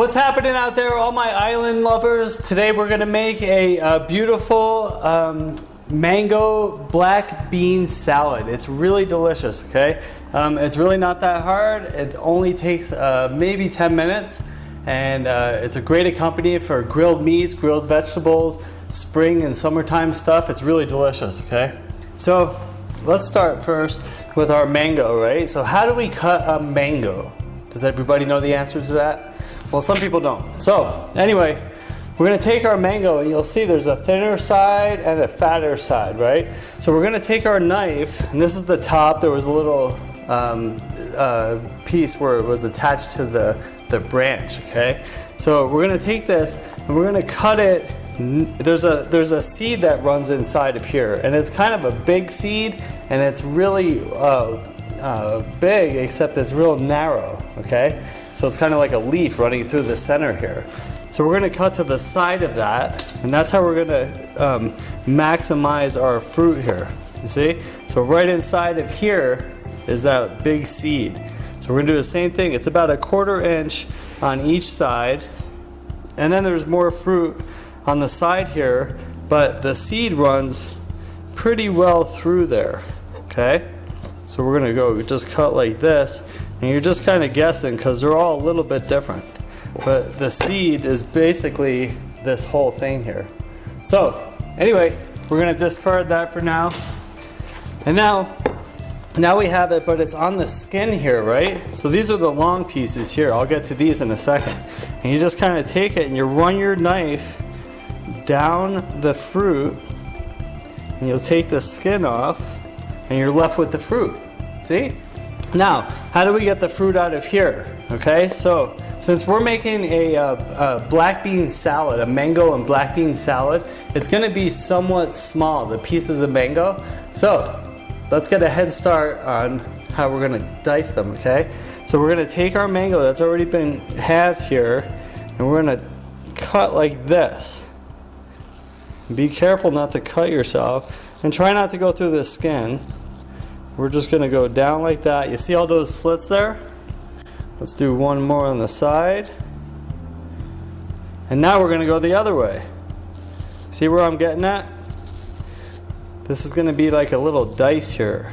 What's happening out there, all my island lovers? Today we're gonna make a beautiful mango black bean salad. It's really delicious, okay? It's really not that hard. It only takes maybe 10 minutes, and it's a great accompaniment for grilled meats, grilled vegetables, spring and summertime stuff. It's really delicious, okay? So let's start first with our mango, right? So how do we cut a mango? Does everybody know the answer to that? Well, some people don't. So anyway, we're gonna take our mango, and you'll see there's a thinner side and a fatter side, right? So we're gonna take our knife, and this is the top. There was a little piece where it was attached to the branch, okay? So we're gonna take this, and we're gonna cut it. There's a seed that runs inside of here, and it's kind of a big seed, and it's really big, except it's real narrow, okay? So it's kind of like a leaf running through the center here. So we're gonna cut to the side of that, and that's how we're gonna maximize our fruit here, you see? So right inside of here is that big seed. So we're gonna do the same thing. It's about 1/4 inch on each side, and then there's more fruit on the side here, but the seed runs pretty well through there, okay? So we're gonna go just cut like this, and you're just kind of guessing because they're all a little bit different. But the seed is basically this whole thing here. So anyway, we're gonna discard that for now. And now we have it, but it's on the skin here, right? So these are the long pieces here. I'll get to these in a second. And you just kind of take it and you run your knife down the fruit, and you'll take the skin off, and you're left with the fruit. See? Now, how do we get the fruit out of here? Okay, so since we're making a black bean salad, a mango and black bean salad, it's gonna be somewhat small, the pieces of mango. So let's get a head start on how we're gonna dice them, okay? So we're gonna take our mango that's already been halved here, and we're gonna cut like this. Be careful not to cut yourself, and try not to go through the skin. We're just gonna go down like that. You see all those slits there? Let's do one more on the side. And now we're gonna go the other way. See where I'm getting at? This is gonna be like a little dice here.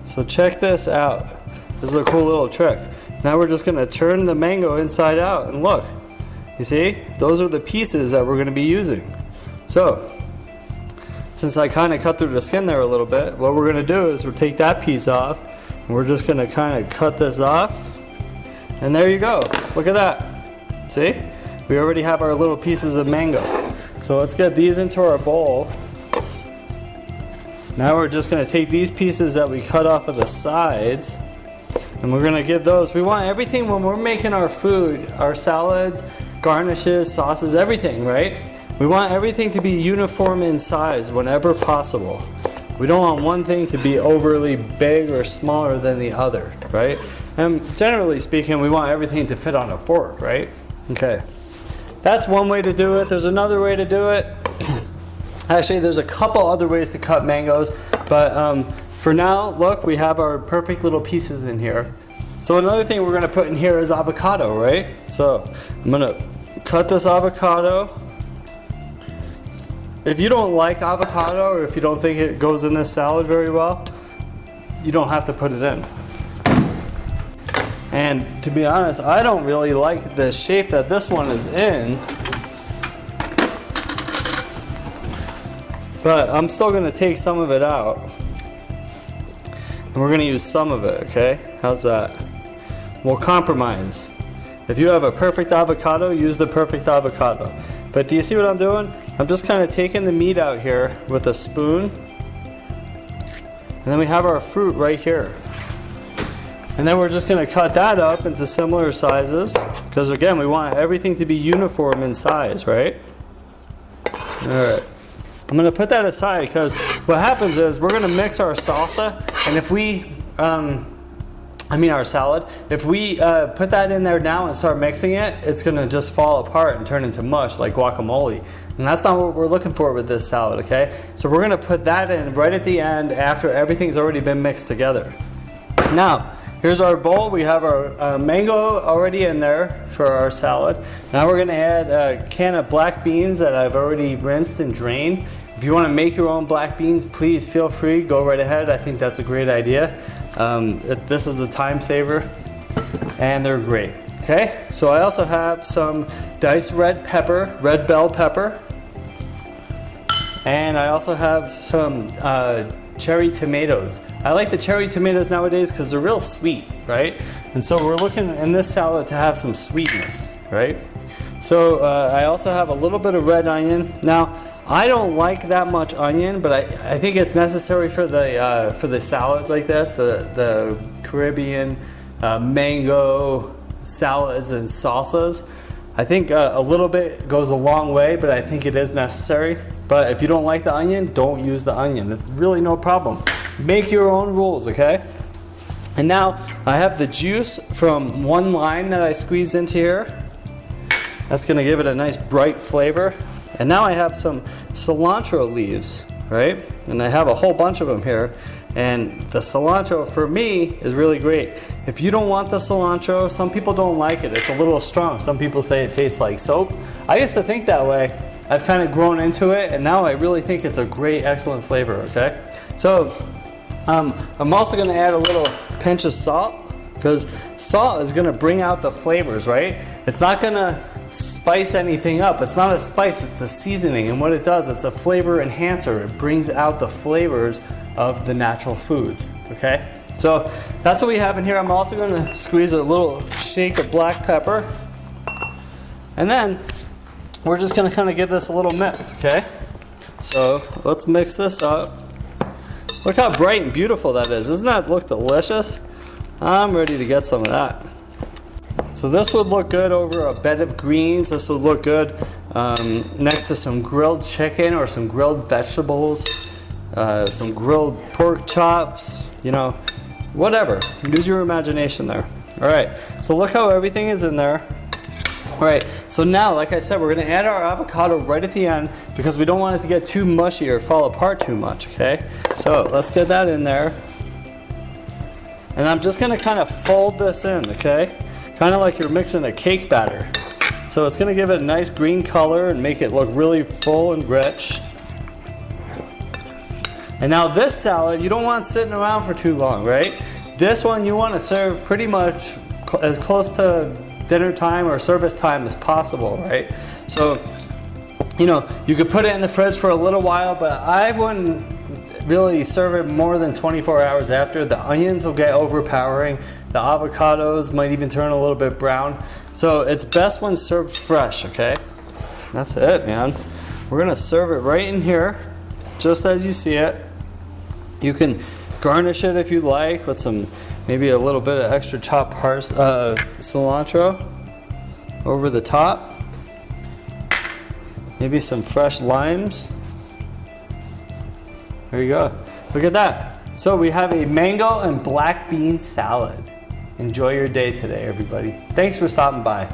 So check this out. This is a cool little trick. Now we're just gonna turn the mango inside out, and look. You see? Those are the pieces that we're gonna be using. So, since I kind of cut through the skin there a little bit, what we're going to do is we'll take that piece off, and we're just going to kind of cut this off, and there you go. Look at that. See? We already have our little pieces of mango. So let's get these into our bowl. Now we're just going to take these pieces that we cut off of the sides, and we're going to give those. We want everything when we're making our food, our salads, garnishes, sauces, everything, right? We want everything to be uniform in size whenever possible. We don't want one thing to be overly big or smaller than the other, right? And generally speaking, we want everything to fit on a fork, right? Okay. That's one way to do it. There's another way to do it. Actually, there's a couple other ways to cut mangoes, but for now, look, we have our perfect little pieces in here. So another thing we're gonna put in here is avocado, right? So I'm gonna cut this avocado. If you don't like avocado, or if you don't think it goes in this salad very well, you don't have to put it in. And to be honest, I don't really like the shape that this one is in, but I'm still gonna take some of it out. And we're gonna use some of it, okay? How's that? We'll compromise. If you have a perfect avocado, use the perfect avocado. But do you see what I'm doing? I'm just kind of taking the meat out here with a spoon. And then we have our fruit right here. And then we're just going to cut that up into similar sizes. Because again, we want everything to be uniform in size, right? Alright. I'm going to put that aside because what happens is we're going to mix our salsa. And if we... our salad. If we put that in there now and start mixing it, it's gonna just fall apart and turn into mush like guacamole. And that's not what we're looking for with this salad, okay? So we're gonna put that in right at the end after everything's already been mixed together. Now, here's our bowl. We have our mango already in there for our salad. Now we're gonna add a can of black beans that I've already rinsed and drained. If you wanna make your own black beans, please feel free, go right ahead. I think that's a great idea. This is a time saver and they're great. Okay, so I also have some diced red pepper, red bell pepper. And I also have some cherry tomatoes. I like the cherry tomatoes nowadays because they're real sweet, right? And so we're looking in this salad to have some sweetness, right? So I also have a little bit of red onion. Now, I don't like that much onion, but I think it's necessary for the salads like this, the Caribbean mango salads and salsas. I think a little bit goes a long way, but I think it is necessary. But if you don't like the onion, don't use the onion. It's really no problem. Make your own rules, okay? And now I have the juice from one lime that I squeezed into here. That's gonna give it a nice bright flavor. And now I have some cilantro leaves, right? And I have a whole bunch of them here. And the cilantro for me is really great. If you don't want the cilantro, some people don't like it. It's a little strong. Some people say it tastes like soap. I used to think that way. I've kind of grown into it, and now I really think it's a great, excellent flavor, okay? So I'm also gonna add a little pinch of salt, because salt is gonna bring out the flavors, right? It's not gonna spice anything up. It's not a spice, it's a seasoning. And what it does, it's a flavor enhancer. It brings out the flavors of the natural foods, okay? So that's what we have in here. I'm also gonna squeeze a little shake of black pepper. And then we're just gonna kind of give this a little mix, okay? So let's mix this up. Look how bright and beautiful that is. Doesn't that look delicious? I'm ready to get some of that. So this would look good over a bed of greens. This would look good next to some grilled chicken or some grilled vegetables, some grilled pork chops, you know, whatever. Use your imagination there. All right, so look how everything is in there. All right, so now, like I said, we're gonna add our avocado right at the end because we don't want it to get too mushy or fall apart too much, okay? So let's get that in there. And I'm just gonna kind of fold this in, okay? Kind of like you're mixing a cake batter. So it's gonna give it a nice green color and make it look really full and rich. And now this salad, you don't want sitting around for too long, right? This one you wanna serve pretty much as close to dinner time or service time as possible, right? So, you know, you could put it in the fridge for a little while, but I wouldn't really serve it more than 24 hours after. The onions will get overpowering. The avocados might even turn a little bit brown. So it's best when served fresh, okay? That's it, man. We're gonna serve it right in here, just as you see it. You can garnish it if you like with some, maybe a little bit of extra chopped cilantro over the top. Maybe some fresh limes. There you go. Look at that. So we have a mango and black bean salad. Enjoy your day today, everybody. Thanks for stopping by.